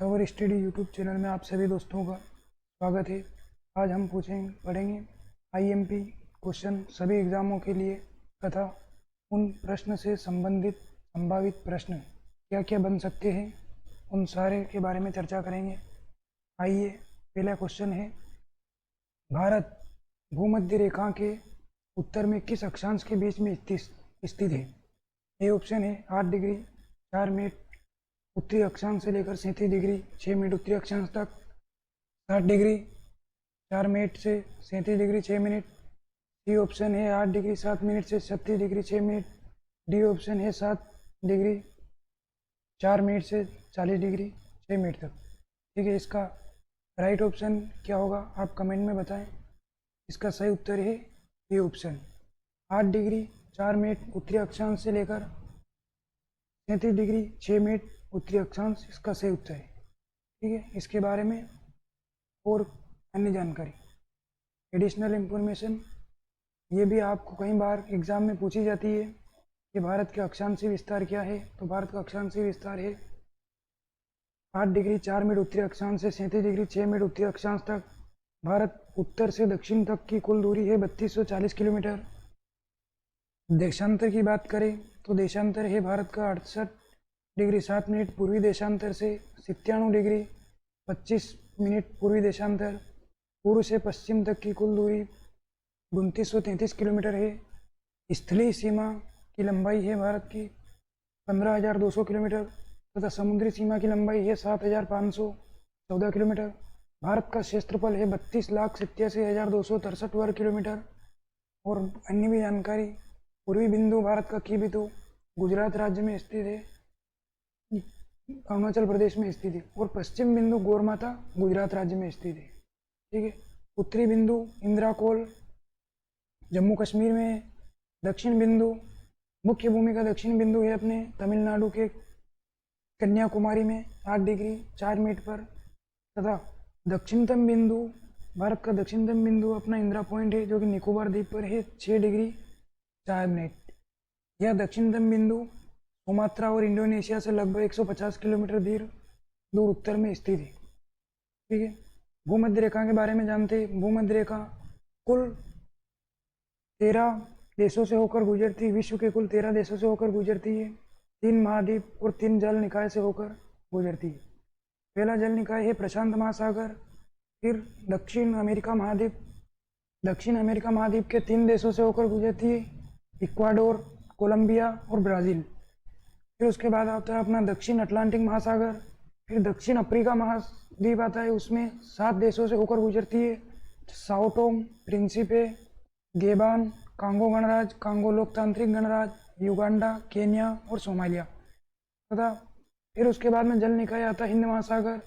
खबर study YouTube channel में आप सभी दोस्तों का स्वागत है। आज हम पढ़ेंगे आईएमपी क्वेश्चन सभी एग्जामों के लिए तथा उन प्रश्न से संबंधित संभावित प्रश्न क्या क्या बन सकते हैं, उन सारे के बारे में चर्चा करेंगे। आइए, पहला क्वेश्चन है, भारत भूमध्य रेखा के उत्तर में किस अक्षांश के बीच में स्थित है? ए ऑप्शन है 8 डिग्री 4 मिनट उत्तरी अक्षांश से लेकर 37 डिग्री 6 मिनट उत्तरी अक्षांश तक, 7 डिग्री 4 मिनट से 37 डिग्री 6 मिनट। सी ऑप्शन है 8 डिग्री 7 मिनट से 36 डिग्री 6 मिनट। डी ऑप्शन है 7 डिग्री 4 मिनट से 40 डिग्री 6 मिनट तक। ठीक है, इसका राइट ऑप्शन क्या होगा आप कमेंट में बताएं। इसका सही उत्तर है ये ऑप्शन 8 डिग्री 4 मिनट उत्तरी अक्षांश से लेकर 37 डिग्री 6 मिनट उत्तरी अक्षांश, इसका सही उत्तर है। ठीक है, इसके बारे में और अन्य जानकारी, एडिशनल इंफॉर्मेशन, ये भी आपको कई बार एग्जाम में पूछी जाती है कि भारत के अक्षांशीय विस्तार क्या है। तो भारत का अक्षांशीय विस्तार है 8 डिग्री 4 मिनट उत्तरी अक्षांश से 37 डिग्री 6 मिनट उत्तरी अक्षांश तक। भारत उत्तर से दक्षिण तक की कुल दूरी है 3240 किलोमीटर। देशांतर की बात करें तो देशांतर है भारत का 68 डिग्री 7 मिनट पूर्वी देशांतर से 97 डिग्री 25 मिनट पूर्वी देशांतर। पूर्व से पश्चिम तक की कुल दूरी 2933 किलोमीटर है। स्थलीय सीमा की लंबाई है भारत की 15,200 किलोमीटर तथा समुद्री सीमा की लंबाई है 7,514 किलोमीटर। भारत का क्षेत्रफल है 32,87,263 वर्ग किलोमीटर। और अन्य भी जानकारी, पूर्वी बिंदु भारत का की बिंदु गुजरात राज्य में स्थित है, अरुणाचल प्रदेश में स्थित है। और पश्चिम बिंदु गौरमाता गुजरात राज्य में स्थित है। ठीक है, उत्तरी बिंदु इंदिरा कोल जम्मू कश्मीर में है। दक्षिण बिंदु, मुख्य भूमि का दक्षिण बिंदु है अपने तमिलनाडु के कन्याकुमारी में 8 डिग्री 4 मिनट पर। तथा दक्षिणतम बिंदु, भारत का दक्षिणतम बिंदु अपना इंदिरा पॉइंट है जो कि निकोबार द्वीप पर है 6 डिग्री 4 मिनट। यह दक्षिणतम बिंदु सुमात्रा और इंडोनेशिया से लगभग 150 किलोमीटर दूर उत्तर में स्थित है। ठीक है, भूमध्य रेखा के बारे में जानते हैं। भूमध्य रेखा कुल 13 देशों से होकर गुजरती है। विश्व के कुल 13 देशों से होकर गुजरती है। 3 महाद्वीप और 3 जल निकाय से होकर गुजरती है। पहला जल निकाय है प्रशांत महासागर, फिर दक्षिण अमेरिका महाद्वीप। दक्षिण अमेरिका महाद्वीप के 3 देशों से होकर गुजरती है, इक्वाडोर, कोलंबिया और ब्राज़ील। फिर उसके बाद आता है अपना दक्षिण अटलांटिक महासागर। फिर दक्षिण अफ्रीका महाद्वीप आता है, उसमें 7 देशों से होकर गुजरती है, साओ टोम, प्रिंसिपे, गेबान, कांगो गणराज्य, कांगो लोकतांत्रिक गणराज्य, युगांडा, केन्या और सोमालिया। तथा फिर उसके बाद में जल निकाय आता है हिंद महासागर।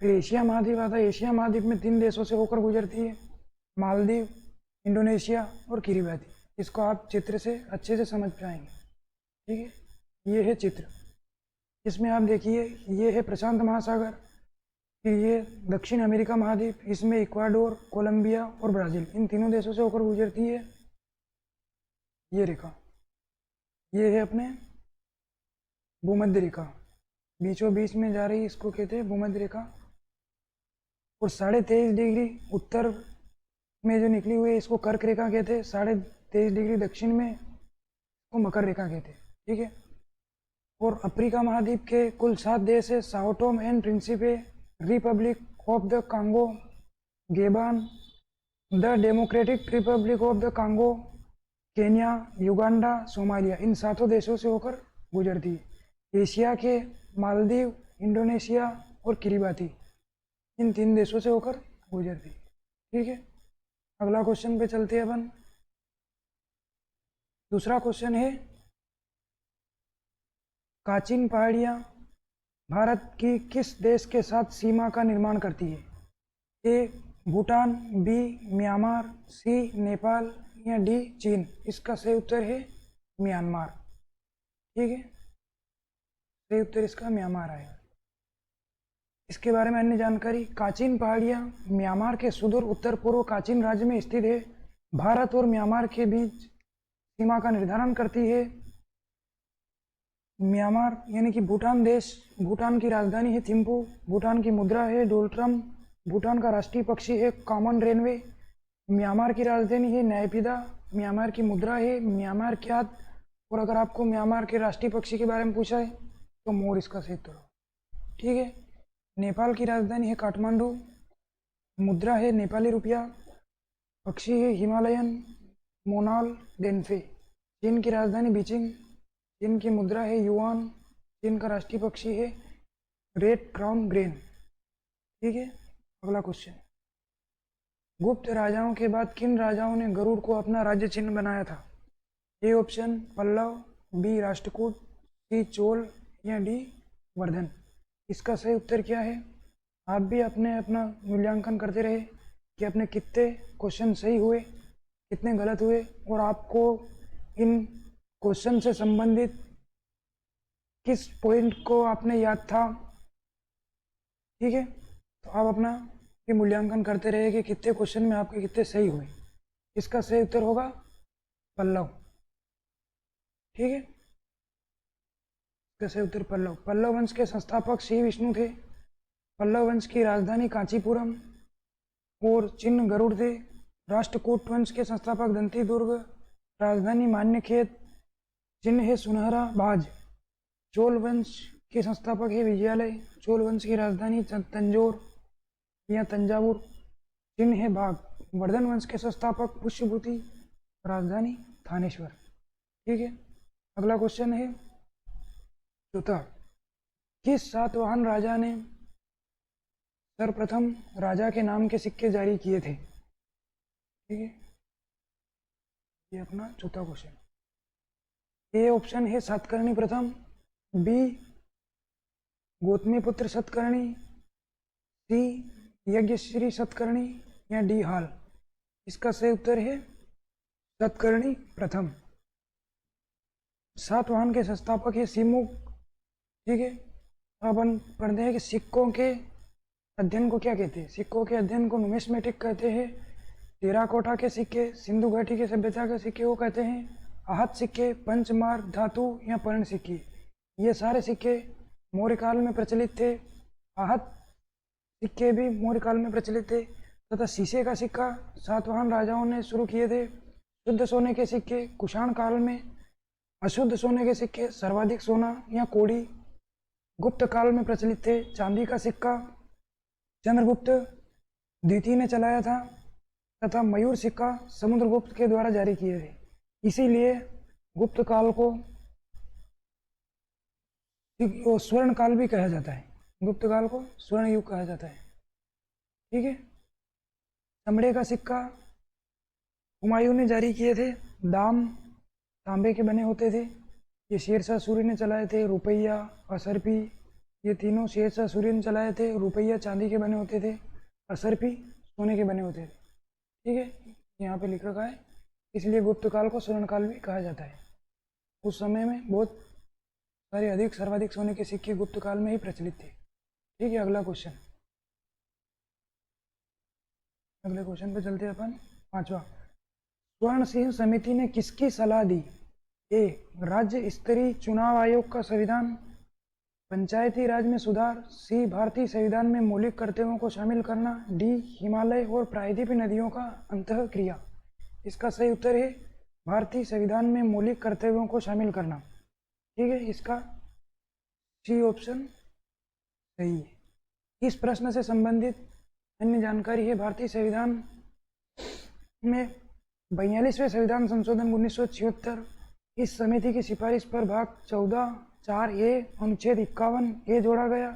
फिर एशिया महाद्वीप आता है। एशिया महाद्वीप में 3 देशों से होकर गुजरती है, मालदीव, इंडोनेशिया और किरिबाती। इसको आप चित्र से अच्छे से समझ पाएंगे। ठीक है, ये है चित्र। इसमें आप देखिए, ये है प्रशांत महासागर, फिर ये दक्षिण अमेरिका महाद्वीप, इसमें इक्वाडोर, कोलंबिया और ब्राज़ील, इन तीनों देशों से होकर गुजरती है ये रेखा। ये है अपने भूमध्य रेखा, बीचों बीच में जा रही, इसको कहते हैं भूमध्य रेखा। और 23.5 डिग्री उत्तर में जो निकली हुई है इसको कर्क रेखा कहते हैं। 23.5 डिग्री दक्षिण में इसको मकर रेखा कहते हैं। ठीक है, और अफ्रीका महाद्वीप के कुल 7 देश है, Sao Tome and Principe, Republic of the Congo, Gabon, the Democratic Republic of the Congo, Kenya, Uganda, Somalia, इन 7 देशों से होकर गुजरती है। एशिया के मालदीव, इंडोनेशिया और किरिबाती, इन 3 देशों से होकर गुजरती है। ठीक है, अगला क्वेश्चन पे चलते हैं अपन। दूसरा क्वेश्चन है, काचिन पहाड़ियाँ भारत की किस देश के साथ सीमा का निर्माण करती है? ए भूटान, बी म्यांमार, सी नेपाल या डी चीन। इसका सही उत्तर है म्यांमार। ठीक है, सही उत्तर इसका म्यांमार आएगा। इसके बारे में अन्य जानकारी, काचिन पहाड़ियाँ म्यांमार के सुदूर उत्तर पूर्व काचिन राज्य में स्थित है। भारत और म्यांमार के बीच सीमा का निर्धारण करती है। म्यांमार यानी कि भूटान देश, भूटान की राजधानी है थिम्पू, भूटान की मुद्रा है डोल्ट्रम, भूटान का राष्ट्रीय पक्षी है कॉमन रेनवे, म्यांमार की राजधानी है नैपीदा, म्यांमार की मुद्रा है म्यांमार क्याद, और अगर आपको म्यांमार के राष्ट्रीय पक्षी के बारे में पूछा है तो मोर इसका सही उत्तर होगा। ठीक है। नेपाल की राजधानी है काठमांडू, मुद्रा है नेपाली रुपया, पक्षी है हिमालयन मोनाल डेनफे। चीन की राजधानी बीजिंग, चीन की मुद्रा है युआन, चीन का राष्ट्रीय पक्षी है रेड क्राउन ग्रेन। ठीक है। अगला क्वेश्चन, गुप्त राजाओं के बाद किन राजाओं ने गरुड़ को अपना राज्य चिन्ह बनाया था? A option Pallava, B Rashtrakuta, C Chola या डी वर्धन। इसका सही उत्तर क्या है? आप भी अपना मूल्यांकन करते रहे कि अपने कितने क्वेश्चन सही हुए, कितने गलत हुए, और आपको इन क्वेश्चन से संबंधित किस पॉइंट को आपने याद था। ठीक है। तो आप अपना ये मूल्यांकन करते रहे कि कितने क्वेश्चन में आपके कितने सही हुए। इसका सही उत्तर होगा पल्लव। ठीक है। इसका सही उत्तर पल्लव। पल्लव वंश के संस्थापक श्री विष्णु थे। पल्लव वंश की राजधानी कांचीपुरम और चिन्ह गरुड़ थे। राष्ट्रकूट वंश के संस्थापक दंती दुर्ग, राजधानी मान्यखेत, चिन्ह है सुनहरा बाज। चोल वंश के संस्थापक है विजयालय, चोल वंश की राजधानी तंजौर या तंजावुर, चिन्ह है बाघ। वर्धन वंश के संस्थापक पुष्यभूति, राजधानी थानेश्वर। ठीक है। अगला क्वेश्चन है चौथा, किस सातवाहन राजा ने सर्वप्रथम राजा के नाम के सिक्के जारी किए थे? ठीक है। ये अपना चौथा क्वेश्चन। ए ऑप्शन है सातकर्णी प्रथम, बी गौतमीपुत्र सतकर्णी, सी यज्ञश्री सतकर्णी या डी हाल। इसका सही उत्तर है सतकर्णी प्रथम। सातवाहन के संस्थापक है सिमुक। ठीक है। अपन पढ़ते हैं कि सिक्कों के अध्ययन को क्या कहते हैं? सिक्कों के अध्ययन को नुमिस्मेटिक कहते हैं। टेराकोटा के सिक्के, सिंधु घाटी की सभ्यता के सिक्के को कहते हैं आहत सिक्के, पंचमार धातु या पर्ण सिक्के। ये सारे सिक्के मौर्य काल में प्रचलित थे। आहत सिक्के भी मौर्य काल में प्रचलित थे तथा शीशे का सिक्का सातवाहन राजाओं ने शुरू किए थे। शुद्ध सोने के सिक्के कुषाण काल में, अशुद्ध सोने के सिक्के सर्वाधिक सोना या कोड़ी गुप्त काल में प्रचलित थे। चांदी का सिक्का चंद्रगुप्त द्वितीय ने चलाया था तथा मयूर सिक्का समुद्रगुप्त के द्वारा जारी किए थे। इसीलिए गुप्त काल को स्वर्ण काल भी कहा जाता है। गुप्त काल को स्वर्ण युग कहा जाता है। ठीक है। चमड़े का सिक्का हुमायूं ने जारी किए थे। दाम तांबे के बने होते थे। ये शेरशाह सूरी ने चलाए थे। रुपया, असरपी, ये तीनों शेरशाह सूरी ने चलाए थे। रुपया चांदी के बने होते थे, असरपी सोने के बने होते थे। ठीक है। यहाँ पे लिख रखा है, इसलिए गुप्त काल को स्वर्ण काल भी कहा जाता है। उस समय में बहुत सारे अधिक सर्वाधिक सोने के सिक्के गुप्त काल में ही प्रचलित थे। ठीक है। अगला क्वेश्चन, अगले क्वेश्चन पे चलते हैं अपन। पांचवा, स्वर्ण सिंह समिति ने किसकी सलाह दी? ए राज्य स्तरीय चुनाव आयोग का संविधान, पंचायती राज में सुधार, सी भारतीय संविधान में मौलिक कर्तव्यों को शामिल करना, डी हिमालय और प्रायद्वीपीय नदियों का अंतः क्रिया। इसका सही उत्तर है भारतीय संविधान में मौलिक कर्तव्यों को शामिल करना। ठीक है। इसका सी ऑप्शन सही है। इस प्रश्न से संबंधित अन्य जानकारी है, भारतीय संविधान में 42वें संविधान संशोधन 1976 इस समिति की सिफारिश पर भाग 14(4) ए अनुच्छेद 51 ए जोड़ा गया।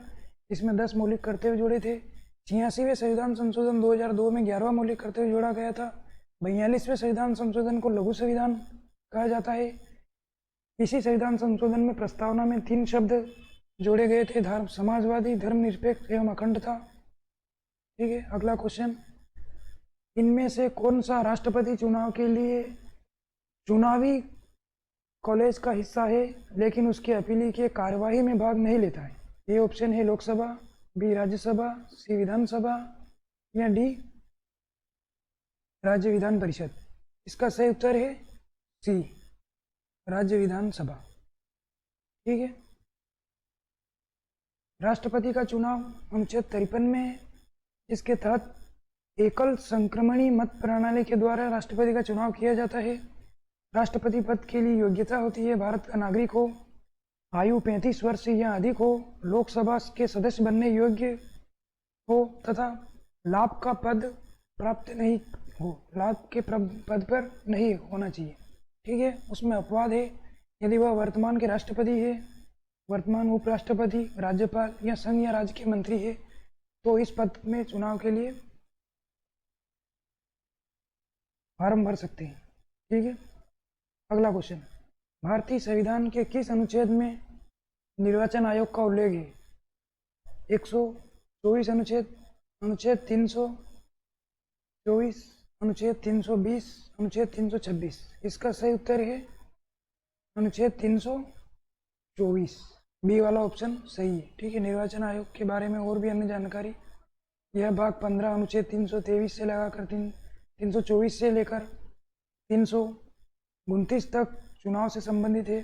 इसमें 10 मौलिक कर्तव्य जोड़े थे। 86वें संविधान संशोधन 2002 में 11वां मौलिक कर्तव्य जोड़ा गया था। 42वें संविधान संशोधन को लघु संविधान कहा जाता है। इसी संविधान संशोधन में प्रस्तावना में 3 शब्द जोड़े गए थे, धर्म समाजवादी, धर्मनिरपेक्ष एवं अखंडता। ठीक है। अगला क्वेश्चन, इनमें से कौन सा राष्ट्रपति चुनाव के लिए चुनावी कॉलेज का हिस्सा है लेकिन उसकी अपील की कार्यवाही में भाग नहीं लेता है? ये ऑप्शन है लोकसभा, बी राज्यसभा, सी विधानसभा या डी राज्य विधान परिषद। इसका सही उत्तर है सी राज्य विधानसभा। ठीक है। राष्ट्रपति का चुनाव अनुच्छेद 53 में है, इसके तहत एकल संक्रमणी मत प्रणाली के द्वारा राष्ट्रपति का चुनाव किया जाता है। राष्ट्रपति पद के लिए योग्यता होती है भारत का नागरिक हो, आयु 35 वर्ष या अधिक हो, लोकसभा के सदस्य बनने योग्य हो तथा लाभ का पद प्राप्त नहीं हो, लाभ के पद पर नहीं होना चाहिए। ठीक है, उसमें अपवाद है यदि वह वर्तमान के राष्ट्रपति है, वर्तमान उपराष्ट्रपति, राज्यपाल या संघ या राज्य के मंत्री है तो इस पद में चुनाव के लिए फॉर्म भर सकते हैं। ठीक है। अगला क्वेश्चन, भारतीय संविधान के किस अनुच्छेद में निर्वाचन आयोग का उल्लेख है? 124 अनुच्छेद, अनुच्छेद 324, अनुच्छेद 320, अनुच्छेद 326। इसका सही उत्तर है अनुच्छेद 324, बी वाला ऑप्शन सही है। ठीक है। निर्वाचन आयोग के बारे में और भी अन्य जानकारी, यह भाग 15 अनुच्छेद 323 से लगाकर 324 से लेकर 329 तक चुनाव से संबंधित है।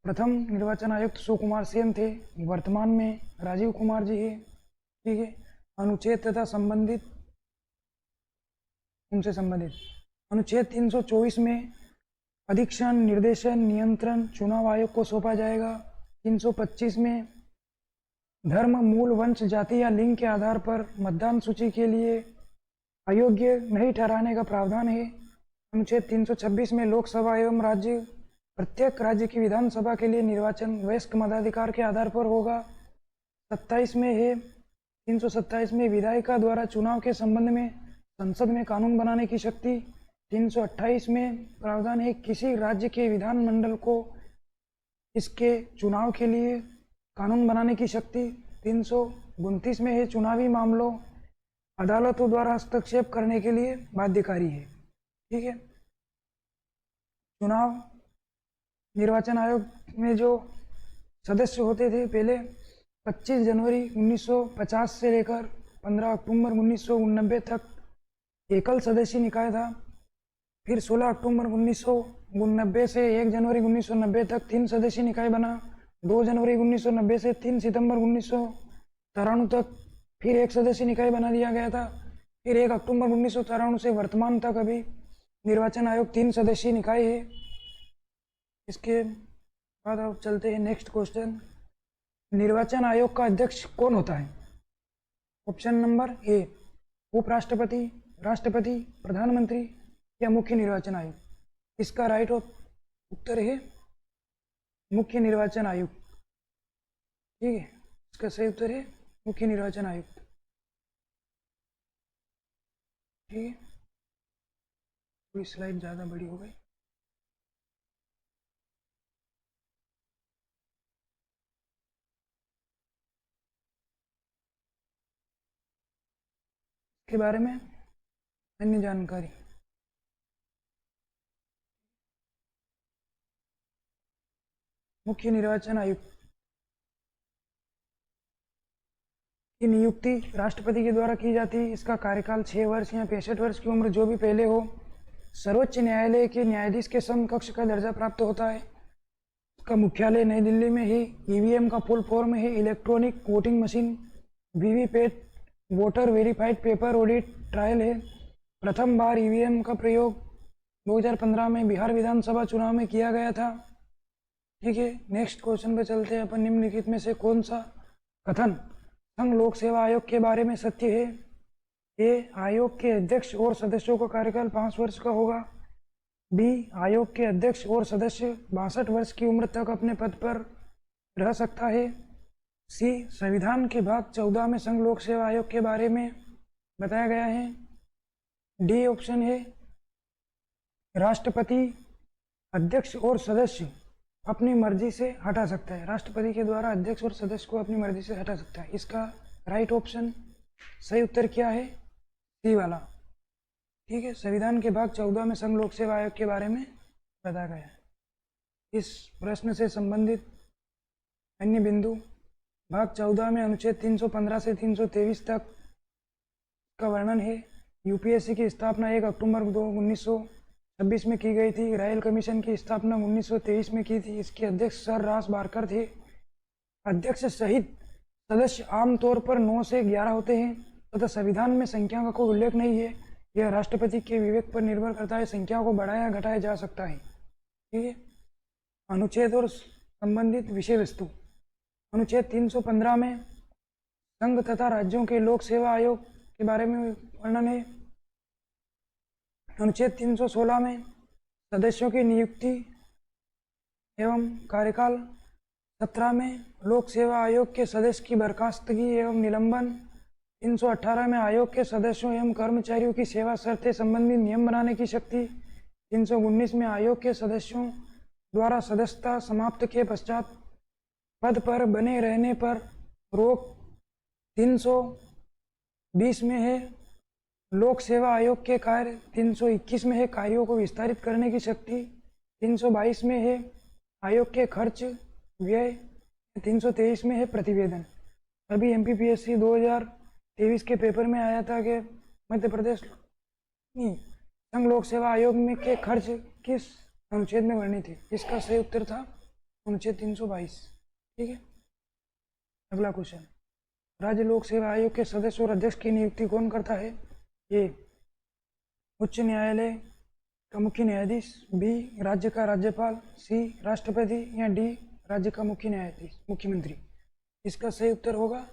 प्रथम निर्वाचन आयुक्त सुकुमार सेन थे, वर्तमान में राजीव कुमार जी है। ठीक है। अनुच्छेद तथा संबंधित, उनसे संबंधित अनुच्छेद 324 में अधीक्षण, निर्देशन, नियंत्रण चुनाव आयोग को सौंपा जाएगा। 325 में धर्म, मूल, वंश, जाति या लिंग के आधार पर मतदान सूची के लिए अयोग्य नहीं ठहराने का प्रावधान है। अनुच्छेद 326 में लोकसभा एवं राज्य, प्रत्येक राज्य की विधानसभा के लिए निर्वाचन वयस्क मताधिकार के आधार पर होगा। 27 में है 327 में विधायिका द्वारा चुनाव के संबंध में संसद में कानून बनाने की शक्ति। 328 में प्रावधान है किसी राज्य के विधानमंडल को इसके चुनाव के लिए कानून बनाने की शक्ति। 329 में है चुनावी मामलों अदालतों द्वारा हस्तक्षेप करने के लिए बाध्यकारी है। ठीक है। चुनाव निर्वाचन आयोग में जो सदस्य होते थे पहले 25 जनवरी 1950 से लेकर 15 अक्टूबर 1989 तक एकल सदस्य निकाय था। फिर 16 अक्टूबर 1989 से 1 जनवरी 1990 तक 3 सदस्यीय निकाय बना। 2 जनवरी 1990 से 3 सितंबर 1993 तक फिर 1 सदस्यीय निकाय बना दिया गया था। फिर 1 अक्टूबर 1993 से वर्तमान तक अभी निर्वाचन आयोग 3 सदस्यीय निकाय है। इसके बाद अब चलते हैं नेक्स्ट क्वेश्चन, निर्वाचन आयोग का अध्यक्ष कौन होता है? ऑप्शन नंबर ए उपराष्ट्रपति, राष्ट्रपति, प्रधानमंत्री या मुख्य निर्वाचन आयुक्त। इसका राइट उत्तर है मुख्य निर्वाचन आयुक्त। ठीक है। इसका सही उत्तर है मुख्य निर्वाचन आयुक्त। ठीक है। थोड़ी स्लाइड ज़्यादा बड़ी हो गई। के बारे में अन्य जानकारी, मुख्य निर्वाचन आयुक्त की नियुक्ति राष्ट्रपति के द्वारा की जाती है। इसका कार्यकाल 6 वर्ष या 65 वर्ष की उम्र जो भी पहले हो सर्वोच्च न्यायालय के न्यायाधीश के समकक्ष का दर्जा प्राप्त होता है। इसका मुख्यालय नई दिल्ली में ही। ईवीएम का फुल फॉर्म है electronic voting machine. VVPAT voter verified paper audit trial है। प्रथम बार ईवीएम का प्रयोग 2015 में बिहार विधानसभा चुनाव में किया गया था। ठीक है। नेक्स्ट क्वेश्चन पे चलते हैं अपन। निम्नलिखित में से कौन सा कथन संघ लोक सेवा आयोग के बारे में सत्य है? ए आयोग के अध्यक्ष और सदस्यों का कार्यकाल 5 वर्ष का होगा। बी आयोग के अध्यक्ष और सदस्य 62 वर्ष की उम्र तक अपने पद पर रह सकता है। सी संविधान के भाग 14 में संघ लोक सेवा आयोग के बारे में बताया गया है। डी ऑप्शन है राष्ट्रपति अध्यक्ष और सदस्य अपनी मर्जी से हटा सकता है। राष्ट्रपति के द्वारा अध्यक्ष और सदस्य को अपनी मर्जी से हटा सकता है। इसका राइट ऑप्शन सही उत्तर क्या है? सी वाला। ठीक है। संविधान के भाग 14 में संघ लोक सेवा आयोग के बारे में बताया गया है। इस प्रश्न से संबंधित अन्य बिंदु, भाग 14 में अनुच्छेद 315 से 323 तक का वर्णन है। यूपीएससी की स्थापना 1 अक्टूबर 1926 में की गई थी। रायल कमीशन की स्थापना 1923 में की थी। इसके अध्यक्ष सर रास बारकर थे। अध्यक्ष सहित सदस्य आमतौर पर 9 से 11 होते हैं तथा संविधान में संख्या का कोई उल्लेख नहीं है। यह राष्ट्रपति के विवेक पर निर्भर करता है, संख्या को बढ़ाया घटाया जा सकता है। ठीक है। अनुच्छेद और संबंधित विषय वस्तु। अनुच्छेद 315 में संघ तथा राज्यों के लोक सेवा आयोग के बारे में वर्णन है। अनुच्छेद 316 में सदस्यों की नियुक्ति एवं कार्यकाल। 17 में लोक सेवा आयोग के सदस्य की बर्खास्तगी एवं निलंबन। 318 में आयोग के सदस्यों एवं कर्मचारियों की सेवा शर्तें संबंधी नियम बनाने की शक्ति। 319 में आयोग के सदस्यों द्वारा सदस्यता समाप्त के पश्चात पद पर बने रहने पर रोक। 320 में है लोक सेवा आयोग के कार्य। 321 में है कार्यों को विस्तारित करने की शक्ति। 322 में है आयोग के खर्च व्यय। 323 में है प्रतिवेदन। अभी MPPSC 2023 के पेपर में आया था कि मध्य प्रदेश संघ लोक सेवा आयोग में के खर्च किस अनुच्छेद में वर्णित है। इसका सही उत्तर था अनुच्छेद 322। ठीक है। अगला क्वेश्चन, राज्य लोक सेवा आयोग के सदस्य और अध्यक्ष की नियुक्ति कौन करता है। ए उच्च न्यायालय का मुख्य न्यायाधीश, बी राज्य का राज्यपाल, सी राष्ट्रपति या डी राज्य का मुख्य न्यायाधीश मुख्यमंत्री। इसका सही उत्तर होगा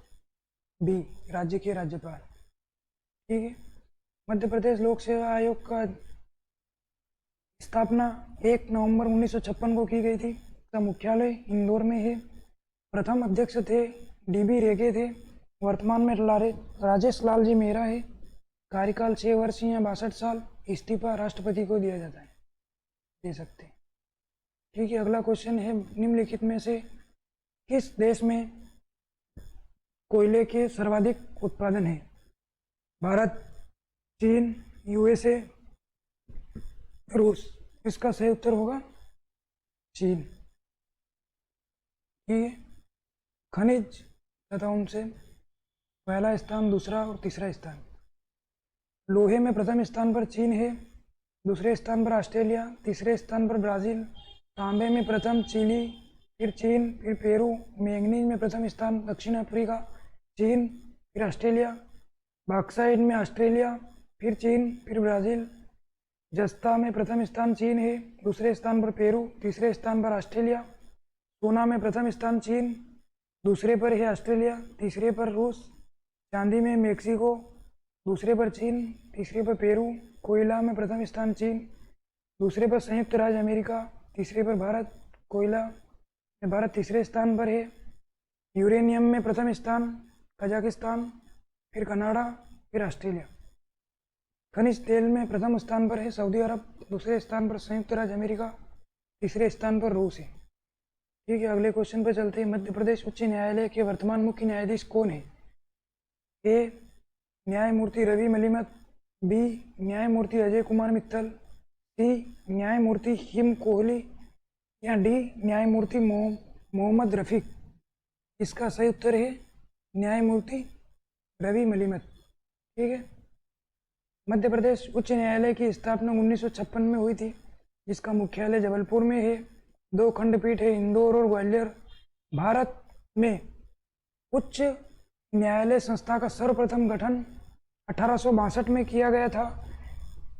बी राज्य के राज्यपाल। ठीक है। मध्य प्रदेश लोक सेवा आयोग का स्थापना 1 नवंबर 1956 को की गई थी। इसका मुख्यालय इंदौर में है। प्रथम अध्यक्ष थे DB रेगे थे। वर्तमान में राजेश लाल जी मेहरा है। कार्यकाल 6 वर्ष या 62 साल। इस्तीफा राष्ट्रपति को दिया जाता है, दे सकते हैं। ठीक है। अगला क्वेश्चन है, निम्नलिखित में से किस देश में कोयले के सर्वाधिक उत्पादन है। भारत, चीन, USA, रूस। इसका सही उत्तर होगा चीन। ठीक है। खनिज तथा उनसे पहला स्थान, दूसरा और तीसरा स्थान। लोहे में प्रथम स्थान पर चीन है, दूसरे स्थान पर ऑस्ट्रेलिया, तीसरे स्थान पर ब्राज़ील। तांबे में प्रथम चिली, फिर चीन, फिर पेरू। मैंगनीज में प्रथम स्थान दक्षिण अफ्रीका, चीन, फिर ऑस्ट्रेलिया। बॉक्साइट में ऑस्ट्रेलिया, फिर चीन, फिर ब्राज़ील। जस्ता में प्रथम स्थान चीन है, दूसरे स्थान पर पेरू, तीसरे स्थान पर ऑस्ट्रेलिया। सोना में प्रथम स्थान चीन, दूसरे पर है ऑस्ट्रेलिया, तीसरे पर रूस। चांदी में मेक्सिको, दूसरे पर चीन, तीसरे पर पेरू। कोयला में प्रथम स्थान चीन, दूसरे पर संयुक्त राज्य अमेरिका, तीसरे पर भारत। कोयला में भारत तीसरे स्थान पर है। यूरेनियम में प्रथम स्थान कजाकिस्तान, फिर कनाडा, फिर ऑस्ट्रेलिया। खनिज तेल में प्रथम स्थान पर है सऊदी अरब, दूसरे स्थान पर संयुक्त राज्य अमेरिका, तीसरे स्थान पर रूस है। ठीक है। अगले क्वेश्चन पर चलते हैं। मध्य प्रदेश उच्च न्यायालय के वर्तमान मुख्य न्यायाधीश कौन है। ए न्यायमूर्ति रवि मलिमत, बी न्यायमूर्ति अजय कुमार मित्तल, सी न्यायमूर्ति हिम कोहली या डी न्यायमूर्ति मोहम्मद रफीक। इसका सही उत्तर है न्यायमूर्ति रवि मलिमत। ठीक है। मध्य प्रदेश उच्च न्यायालय की स्थापना 1956 में हुई थी, जिसका मुख्यालय जबलपुर में है। 2 खंडपीठ है, इंदौर और ग्वालियर। भारत में उच्च न्यायालय संस्था का सर्वप्रथम गठन 1862 में किया गया था।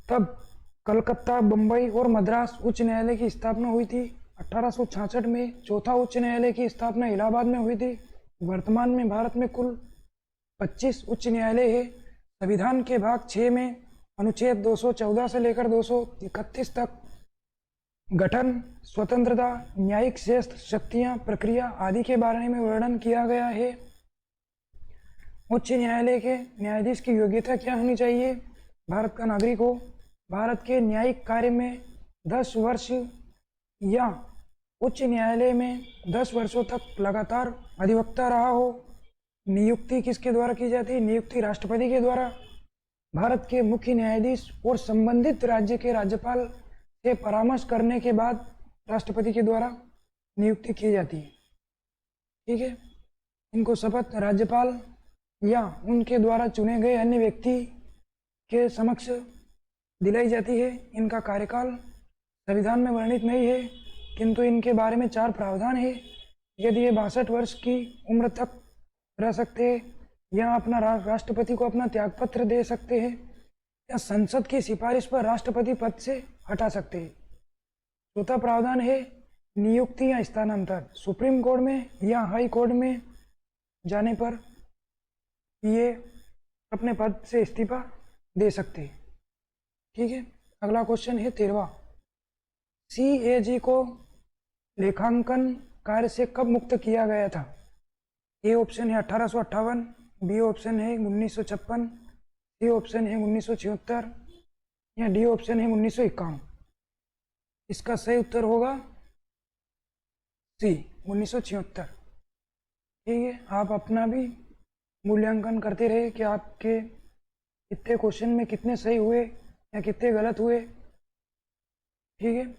तब कलकत्ता, बम्बई और मद्रास उच्च न्यायालय की स्थापना हुई थी। 1866 में चौथा उच्च न्यायालय की स्थापना इलाहाबाद में हुई थी। वर्तमान में भारत में कुल 25 उच्च न्यायालय है। संविधान के भाग 6 में अनुच्छेद 214 से लेकर 231 तक गठन, स्वतंत्रता, न्यायिक शेष शक्तियां, प्रक्रिया आदि के बारे में वर्णन किया गया है। उच्च न्यायालय के न्यायाधीश की योग्यता क्या होनी चाहिए। भारत का नागरिक हो, भारत के न्यायिक कार्य में 10 वर्ष या उच्च न्यायालय में 10 वर्षों तक लगातार अधिवक्ता रहा हो। नियुक्ति किसके द्वारा की जाती है। नियुक्ति राष्ट्रपति के द्वारा। भारत के मुख्य न्यायाधीश और संबंधित राज्य के राज्यपाल से परामर्श करने के बाद राष्ट्रपति के द्वारा नियुक्ति की जाती है। ठीक है। इनको शपथ राज्यपाल या उनके द्वारा चुने गए अन्य व्यक्ति के समक्ष दिलाई जाती है। इनका कार्यकाल संविधान में वर्णित नहीं है, किंतु इनके बारे में 4 प्रावधान है। यदि ये 62 वर्ष की उम्र तक रह सकते हैं, या अपना राष्ट्रपति को अपना त्यागपत्र दे सकते हैं, या संसद की सिफारिश पर राष्ट्रपति पद से हटा सकते हैं। चौथा प्रावधान है नियुक्ति या स्थानांतरण। सुप्रीम कोर्ट में या हाई कोर्ट में जाने पर ये अपने पद से इस्तीफा दे सकते हैं। ठीक है, अगला क्वेश्चन है 13वां। CAG को लेखांकन कार्य से कब मुक्त किया गया था? ए ऑप्शन है 1858, बी ऑप्शन है 1956, सी ऑप्शन है 1976, या डी ऑप्शन है 1951। इसका सही उत्तर होगा सी, 1976। ठीक है, आप अपना भी मूल्यांकन करते रहे कि आपके कितने क्वेश्चन में कितने सही हुए या कितने गलत हुए। ठीक है,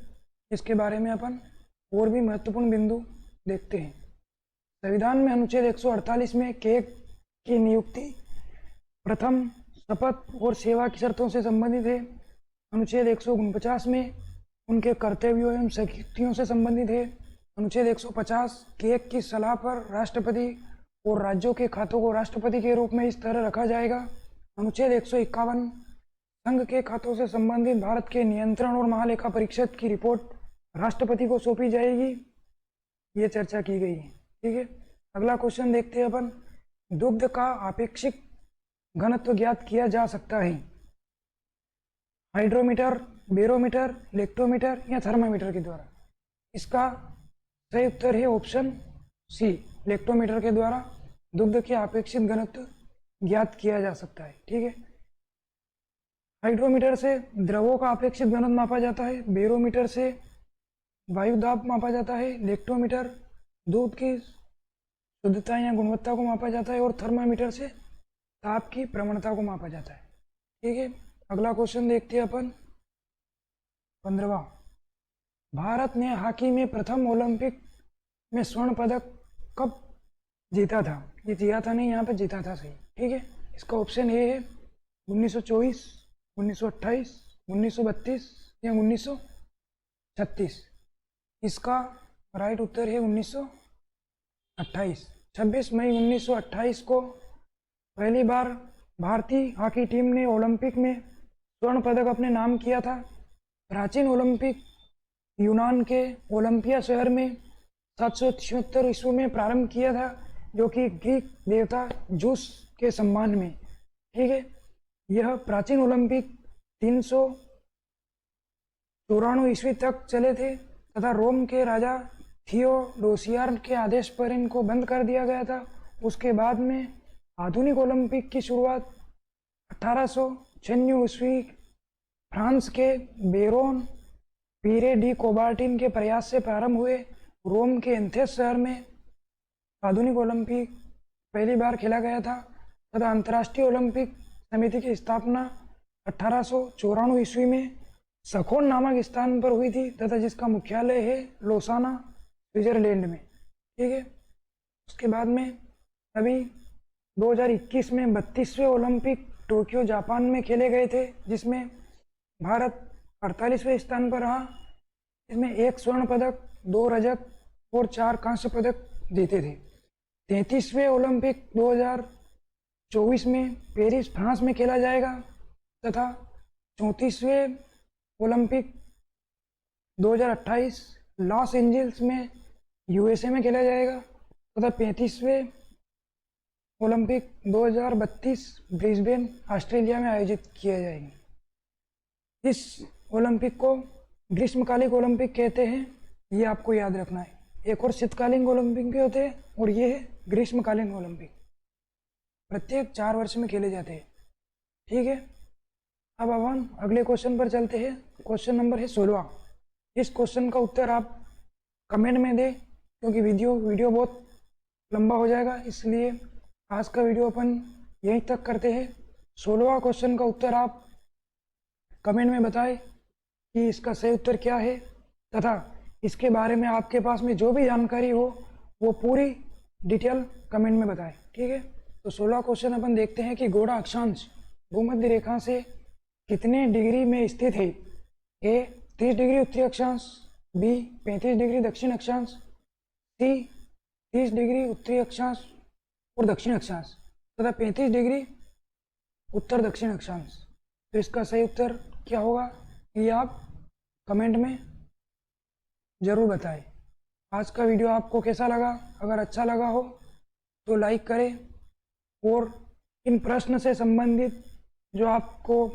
इसके बारे में अपन और भी महत्वपूर्ण बिंदु देखते हैं। संविधान में अनुच्छेद 148 में केग की नियुक्ति प्रथम शपथ और सेवा की शर्तों से संबंधित है। अनुच्छेद 149 में उनके कर्तव्यों एवं शक्तियों से संबंधित है। अनुच्छेद 150 केग की सलाह पर राष्ट्रपति और राज्यों के खातों को राष्ट्रपति के रूप में इस तरह रखा जाएगा। अनुच्छेद 151 संघ के खातों से संबंधित भारत के नियंत्रण और महालेखा परीक्षक की रिपोर्ट राष्ट्रपति को सौंपी जाएगी। ये चर्चा की गई है। ठीक है, अगला क्वेश्चन देखते हैं अपन। दुग्ध का आपेक्षिक घनत्व ज्ञात किया जा सकता है हाइड्रोमीटर, बेरोमीटर, लेक्टोमीटर या थर्मामीटर के द्वारा। इसका सही उत्तर है ऑप्शन सी, लेक्टोमीटर के द्वारा दुग्ध के अपेक्षित घनत्व ज्ञात किया जा सकता है। ठीक है, हाइड्रोमीटर से द्रवों का अपेक्षित घनत्व मापा जाता है, बेरोमीटर से वायु दाब मापा जाता है, लेक्टोमीटर दूध की शुद्धता या गुणवत्ता को मापा जाता है, और थर्मामीटर से ताप की प्रवणता को मापा जाता है। ठीक है, अगला क्वेश्चन देखते हैं अपन 15वां। भारत ने हॉकी में प्रथम ओलंपिक में स्वर्ण पदक कब जीता था? ये जीता था नहीं, यहाँ पे जीता था सही। ठीक है, इसका ऑप्शन ए है 1924, 1928, 1932 या 1936। इसका राइट उत्तर है 1928। 26 मई 1928 को पहली बार भारतीय हॉकी टीम ने ओलंपिक में स्वर्ण पदक अपने नाम किया था। प्राचीन ओलंपिक यूनान के ओलंपिया शहर में 776 ईस्वी में प्रारंभ किया था, जो कि ग्रीक देवता जूस के सम्मान में। ठीक है, यह प्राचीन ओलंपिक 394 ईस्वी तक चले थे तथा रोम के राजा थियोडोसियर के आदेश पर इनको बंद कर दिया गया था। उसके बाद में आधुनिक ओलंपिक की शुरुआत 1896 ईस्वी फ्रांस के बेरोन पीरे डी कोबार्टिन के प्रयास से प्रारंभ हुए। रोम के एथेंस शहर में आधुनिक ओलंपिक पहली बार खेला गया था तथा अंतर्राष्ट्रीय ओलंपिक समिति की स्थापना 1894 ईस्वी में सखोन नामक स्थान पर हुई थी तथा जिसका मुख्यालय है लोसाना, स्विट्जरलैंड में। ठीक है, उसके बाद में अभी 2021 में 32वें ओलंपिक टोक्यो जापान में खेले गए थे, जिसमें भारत 48वें स्थान पर रहा। इसमें 1 स्वर्ण पदक, 2 रजत और 4 कांस्य पदक जीते थे। 33वें ओलंपिक 2024 में पेरिस, फ्रांस में खेला जाएगा तथा 34वें ओलंपिक 2028 लॉस एंजल्स में USA में खेला जाएगा तथा 35वें ओलंपिक 2032 ब्रिस्बेन, ऑस्ट्रेलिया में आयोजित किए जाएंगे। इस ओलंपिक को ग्रीष्मकालिक ओलंपिक कहते हैं, ये आपको याद रखना है। एक और शीतकालीन ओलंपिक भी होते हैं और ये है ग्रीष्मकालीन ओलंपिक। प्रत्येक 4 वर्ष में खेले जाते हैं। ठीक है, अब हम अगले क्वेश्चन पर चलते हैं। क्वेश्चन नंबर है 16। इस क्वेश्चन का उत्तर आप कमेंट में दें, क्योंकि वीडियो बहुत लंबा हो जाएगा, इसलिए आज का वीडियो अपन यहीं तक करते हैं। 16वां क्वेश्चन का उत्तर आप कमेंट में बताएं कि इसका सही उत्तर क्या है तथा इसके बारे में आपके पास में जो भी जानकारी हो वो पूरी डिटेल कमेंट में बताएं। ठीक है, तो 16वां क्वेश्चन अपन देखते हैं कि गोड़ा अक्षांश भूमध्य रेखा से कितने डिग्री में स्थित है? ए 30 डिग्री उत्तरी अक्षांश, बी 35 डिग्री दक्षिण अक्षांश, सी 30 डिग्री उत्तरी अक्षांश और दक्षिण अक्षांश तथा 35 डिग्री उत्तर दक्षिण अक्षांश। तो इसका सही उत्तर क्या होगा ये आप कमेंट में ज़रूर बताएं। आज का वीडियो आपको कैसा लगा? अगर अच्छा लगा हो तो लाइक करें और इन प्रश्न से संबंधित जो आपको